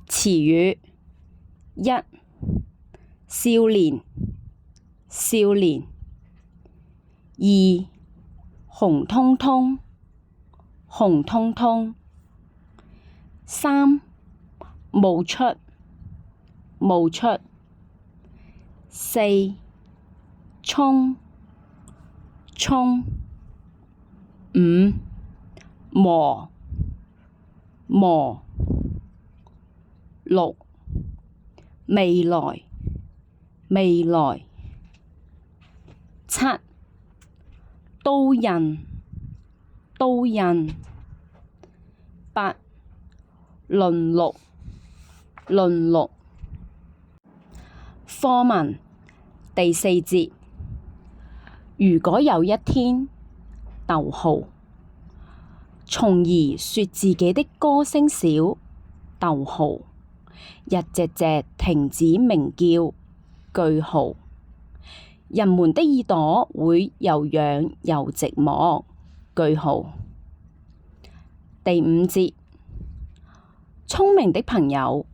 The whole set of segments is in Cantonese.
詞語：一、少年，少年；二、紅彤彤，紅彤彤；三、冒出，冒出；四、衝，衝；五、磨，磨；六、未來，未來；七、刀刃，刀刃；八、輪錄，輪錄。課文第四節。如果有一天，蟲兒說自己的歌聲小，一隻隻停止鳴叫，人們的耳朵會又癢又寂寞，第五節。聰明的朋友，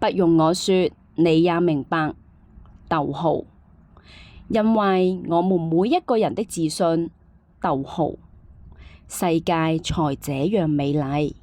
不用我說，你也明白，因為我們每一個人的自信，世界才這樣美麗，